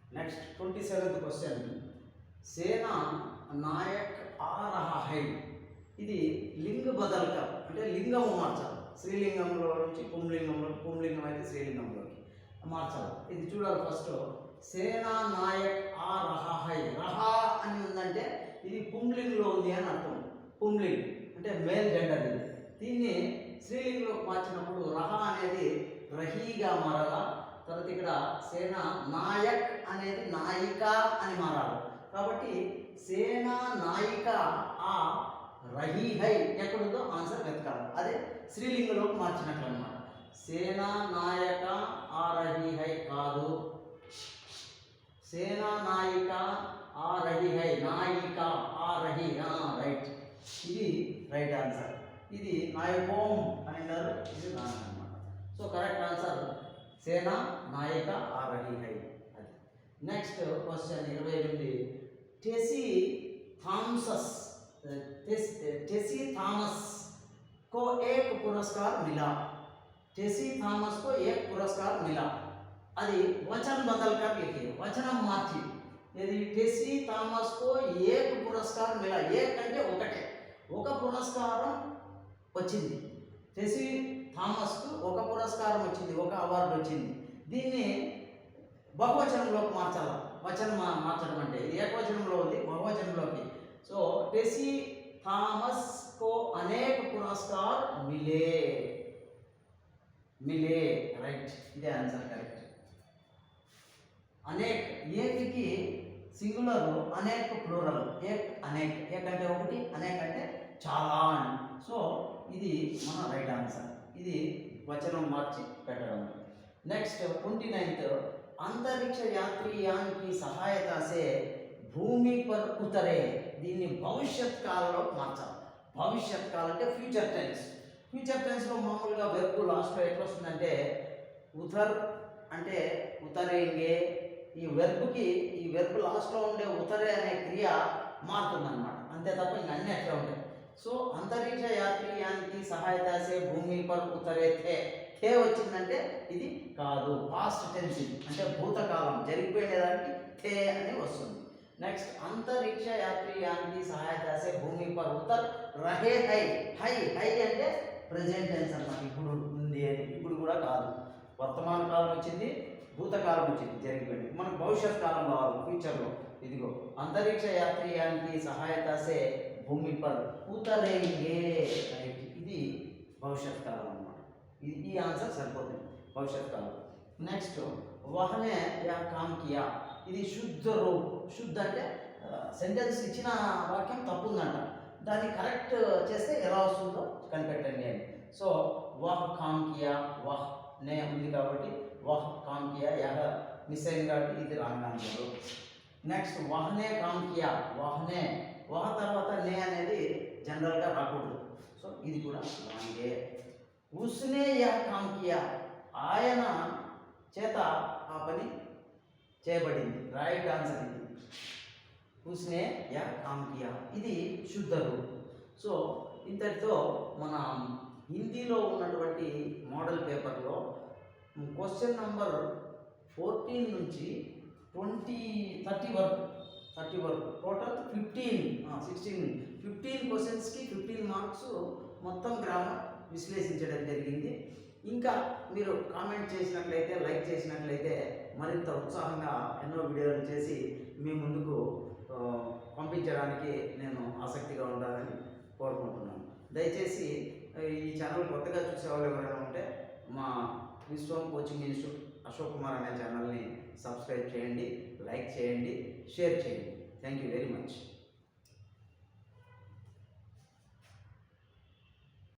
next 27th question सेना नायक आ रहा है ఇది లింగ బదల్క అంటే లింగము మార్చాలి స్త్రీలింగంలో నుంచి పుంలింగంలో పుంలింగం అయితే స్త్రీలింగంలోకి మార్చాలి ఇది చూడాలి ఫస్ట్ సేనా నాయక్ ఆ రహా హై రహా అని ఉందంటే ఇది పుంలింగంలో ఉంది అని అర్థం పుంలింగ్ అంటే మేల్ జెండర్ ఇది దీన్ని స్త్రీలింగంలోకి మార్చినప్పుడు రహా అనేది రహీగా మారాలా తర్వాత ఇక్కడ సేనా నాయక్ అనేది నాయిక అని మారాలి కాబట్టి సేనా నాయిక ఆ రహీ హై ఎక్కడుందో ఆన్సర్ వెతకాలి అదే స్త్రీలింగంలోకి మార్చినట్లు అనమాట సేనా నాయక ఆ రహీ హై కాదు సేనా నాయిక ఆ రహీ హై నాయిక ఆ రహీ రైట్ ఇది రైట్ ఆన్సర్ ఇది నాయకోం అని అన్నారు ఇది రాంగ్ అనమాట సో కరెక్ట్ ఆన్సర్ సేనా నాయిక ఆ రహీ హై అది నెక్స్ట్ క్వశ్చన్ 28 టెసీ థామస్ टेसी थॉमस को एक पुरस्कार मिला टेसी थॉमस को एक पुरस्कार मिला అది वचन बदल कर लिखिए वचन మార్చి ఇది टेसी थॉमस को एक पुरस्कार मिला एक అంటే ఒకటే ఒక పురస్కారం వచ్చింది टेसी थॉमस కు ఒక పురస్కారం వచ్చింది ఒక అవార్డు వచ్చింది దీన్ని బహువచనంలోకి మార్చాలి వచనం మార్చడం అంటే ఇది ఏకవచనంలో ఉంది బహువచనంలోకి सो टेसी थॉमस को अनेक पुरस्कार मिले मिले राइट इधे आंसर करेक्ट अनेक एक की सिंगुलर अनेक प्लूरल एक అంటే ఒకటి అనేక అంటే చాలా అని సో ఇది మన రైట్ ఆన్సర్ ఇది వచనం మార్చి పెట్టడం నెక్స్ట్ 29th अंतरिक्ष यात्रीयान की सहायता से భూమి పర్ ఉతరే దీన్ని భవిష్యత్ కాలంలో మార్చాలి భవిష్యత్ కాలం అంటే ఫ్యూచర్ టెన్స్లో మామూలుగా వెర్బ్ లాస్ట్లో ఎట్లా వస్తుందంటే ఉతర్ అంటే ఉతరేంగే ఈ వెర్బ్ లాస్ట్లో ఉండే ఉతరే అనే క్రియ మారుతుందన్నమాట అంతే తప్ప ఇంక అన్నీ అట్లా ఉంటాయి సో అంతరిక్ష యాత్రీయానికి సహాయతాసే భూమి పర్ ఉతరే థే వచ్చిందంటే ఇది కాదు పాస్ట్ టెన్స్ అంటే భూతకాలం జరిగిపోయేదానికి థే అని వస్తుంది नेक्स्ट अंतरिक्ष यात्रीयान की सहायता से भूमि पर उतर रहे है हई हई అంటే ప్రెజెంట్ టెన్స్ అన్నమాట ఇప్పుడు ఉంది అని ఇప్పుడు కూడా కాదు వర్తమాన కాలం వచ్చింది భూతకాలం వచ్చింది జరిగిపోయింది మనకు భవిష్యత్ కాలం కావాలి ఫ్యూచర్లో ఇదిగో అంతరిక్ష యాత్రీయానికి సహాయత సే భూమి పర్ ఉతరేంగే రైట్ ఇది భవిష్యత్ కాలం అన్నమాట ఈ ఆన్సర్ సరిపోతుంది భవిష్యత్ కాలం నెక్స్ట్ వహనే యా కామ్ కియా ఇది శుద్ధ రూప్ శుద్ధ అంటే సెంటెన్స్ ఇచ్చిన వాక్యం తప్పు ఉందంట దాన్ని కరెక్ట్ చేస్తే ఎలా వస్తుందో కనిపెట్టండి అని సో వహ్ కామ్ కియా వహ్ నే ఉంది కాబట్టి వహ్ కామ్ కియా యహ మిస్ అయింది కాబట్టి ఇది రాంగ్ ఆన్సర్ నెక్స్ట్ వహ్నే కామ్ కియా వహ్నే వహ్ తర్వాత నే అనేది జనరల్గా రాకూడదు సో ఇది కూడా రాంగే ఉస్నే యహ్ కామ్ కియా ఆయన చేత ఆ పని చేయబడింది రైట్ ఆన్సర్ ఇది ఉస్నే యా కామ్ కియా ఇది శుద్ధ రూప్ సో ఇంతటితో మన హిందీలో ఉన్నటువంటి మోడల్ పేపర్లో క్వశ్చన్ నంబర్ 14 నుంచి 30 వరకు టోటల్ 15 క్వశ్చన్స్కి 15 మార్క్స్ మొత్తం గ్రామర్ విశ్లేషించడం జరిగింది ఇంకా మీరు కామెంట్ చేసినట్లయితే లైక్ చేసినట్లయితే మరింత ఉత్సాహంగా ఎన్నో వీడియోలు చేసి మీ ముందుకు పంపించడానికి నేను ఆసక్తిగా ఉండాలని కోరుకుంటున్నాను దయచేసి ఈ ఛానల్ కొత్తగా చూసేవాళ్ళు ఎవరైనా ఉంటే మా విశ్వం కోచింగ్ ఇన్స్టిట్యూట్ అశోక్ కుమార్ అనే ఛానల్ని సబ్స్క్రైబ్ చేయండి లైక్ చేయండి షేర్ చేయండి థ్యాంక్ యూ వెరీ మచ్